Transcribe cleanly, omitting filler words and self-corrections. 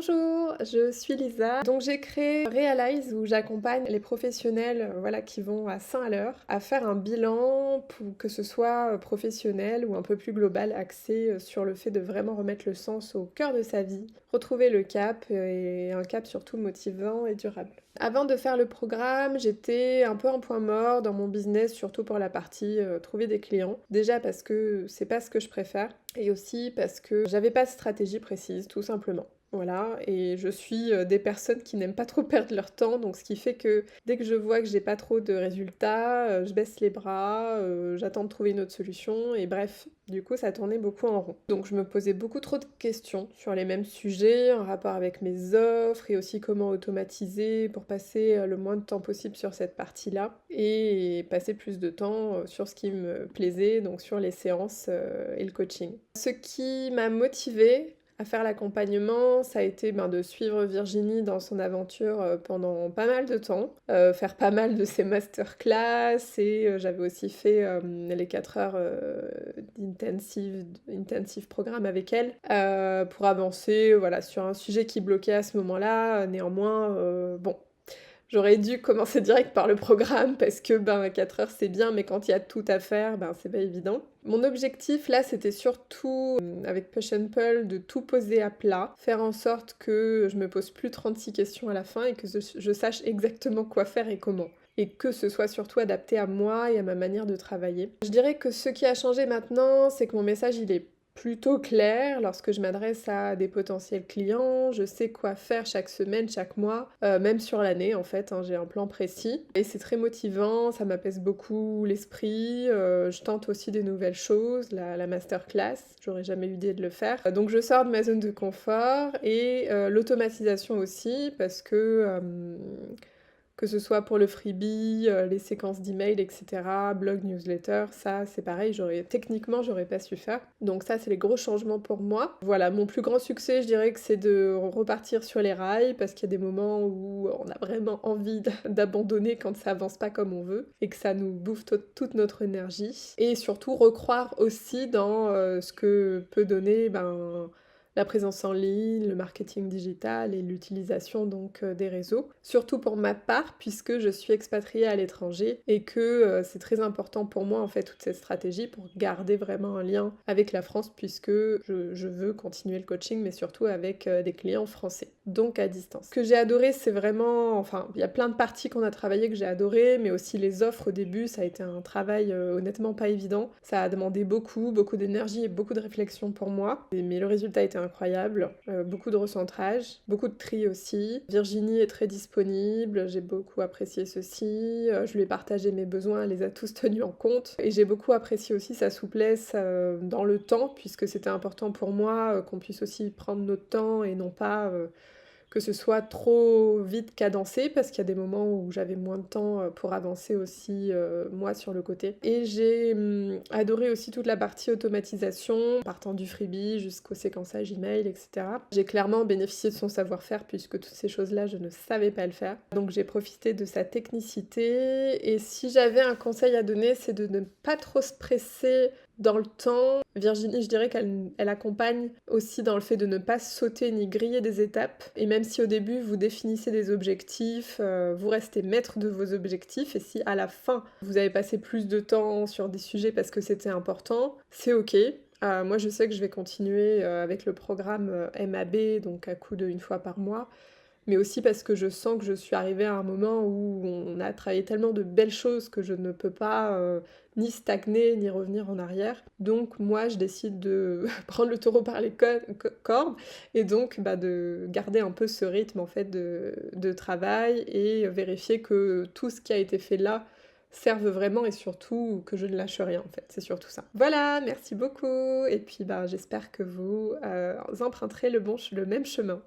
Bonjour, je suis Lisa. Donc j'ai créé Realize où j'accompagne les professionnels voilà, qui vont à 100 à l'heure à faire un bilan pour que ce soit professionnel ou un peu plus global, axé sur le fait de vraiment remettre le sens au cœur de sa vie, retrouver le cap et un cap surtout motivant et durable. Avant de faire le programme, j'étais un peu en point mort dans mon business, surtout pour la partie trouver des clients. Déjà parce que c'est pas ce que je préfère et aussi parce que j'avais pas de stratégie précise, tout simplement. Voilà, et je suis des personnes qui n'aiment pas trop perdre leur temps, donc ce qui fait que dès que je vois que j'ai pas trop de résultats, je baisse les bras, j'attends de trouver une autre solution, et bref, du coup ça tournait beaucoup en rond. Donc je me posais beaucoup trop de questions sur les mêmes sujets, en rapport avec mes offres, et aussi comment automatiser pour passer le moins de temps possible sur cette partie-là, et passer plus de temps sur ce qui me plaisait, donc sur les séances et le coaching. Ce qui m'a motivée à faire l'accompagnement, ça a été de suivre Virginie dans son aventure pendant pas mal de temps, faire pas mal de ses masterclass et j'avais aussi fait les 4 heures d'intensive programme avec elle pour avancer voilà, sur un sujet qui bloquait à ce moment-là. Néanmoins, bon, j'aurais dû commencer direct par le programme parce que 4 heures c'est bien, mais quand il y a tout à faire, c'est pas évident. Mon objectif là, c'était surtout avec Push and Pull de tout poser à plat, faire en sorte que je me pose plus 36 questions à la fin et que je sache exactement quoi faire et comment. Et que ce soit surtout adapté à moi et à ma manière de travailler. Je dirais que ce qui a changé maintenant, c'est que mon message il est plutôt clair lorsque je m'adresse à des potentiels clients, je sais quoi faire chaque semaine, chaque mois, même sur l'année en fait, j'ai un plan précis. Et c'est très motivant, ça m'apaise beaucoup l'esprit, je tente aussi des nouvelles choses, la masterclass, j'aurais jamais eu l'idée de le faire. Donc je sors de ma zone de confort et l'automatisation aussi parce que ce soit pour le freebie, les séquences d'emails, etc., blog, newsletter, ça c'est pareil, techniquement j'aurais pas su faire. Donc ça c'est les gros changements pour moi. Voilà, mon plus grand succès je dirais que c'est de repartir sur les rails parce qu'il y a des moments où on a vraiment envie d'abandonner quand ça avance pas comme on veut et que ça nous bouffe toute notre énergie. Et surtout recroire aussi dans ce que peut donner la présence en ligne, le marketing digital et l'utilisation donc des réseaux. Surtout pour ma part, puisque je suis expatriée à l'étranger et que c'est très important pour moi en fait toute cette stratégie pour garder vraiment un lien avec la France puisque je veux continuer le coaching mais surtout avec des clients français, donc à distance. Ce que j'ai adoré c'est vraiment, enfin il y a plein de parties qu'on a travaillé que j'ai adoré, mais aussi les offres au début, ça a été un travail honnêtement pas évident. Ça a demandé beaucoup d'énergie et beaucoup de réflexion pour moi, mais le résultat était incroyable, beaucoup de recentrage, beaucoup de tri aussi. Virginie est très disponible, j'ai beaucoup apprécié ceci, je lui ai partagé mes besoins, elle les a tous tenus en compte, et j'ai beaucoup apprécié aussi sa souplesse dans le temps, puisque c'était important pour moi qu'on puisse aussi prendre notre temps et non pas que ce soit trop vite cadencé, parce qu'il y a des moments où j'avais moins de temps pour avancer aussi moi sur le côté. Et j'ai adoré aussi toute la partie automatisation, partant du freebie jusqu'au séquençage email, etc. J'ai clairement bénéficié de son savoir-faire puisque toutes ces choses-là, je ne savais pas le faire. Donc j'ai profité de sa technicité, et si j'avais un conseil à donner, c'est de ne pas trop se presser dans le temps. Virginie, je dirais qu'elle accompagne aussi dans le fait de ne pas sauter ni griller des étapes. Et même si au début vous définissez des objectifs, vous restez maître de vos objectifs. Et si à la fin vous avez passé plus de temps sur des sujets parce que c'était important, c'est ok. Moi je sais que je vais continuer avec le programme MAB, donc à coup de une fois par mois. Mais aussi parce que je sens que je suis arrivée à un moment où on a travaillé tellement de belles choses que je ne peux pas ni stagner ni revenir en arrière. Donc moi je décide de prendre le taureau par les cornes et donc de garder un peu ce rythme en fait de travail et vérifier que tout ce qui a été fait là serve vraiment et surtout que je ne lâche rien en fait, c'est surtout ça. Voilà, merci beaucoup et puis j'espère que vous emprunterez le même chemin.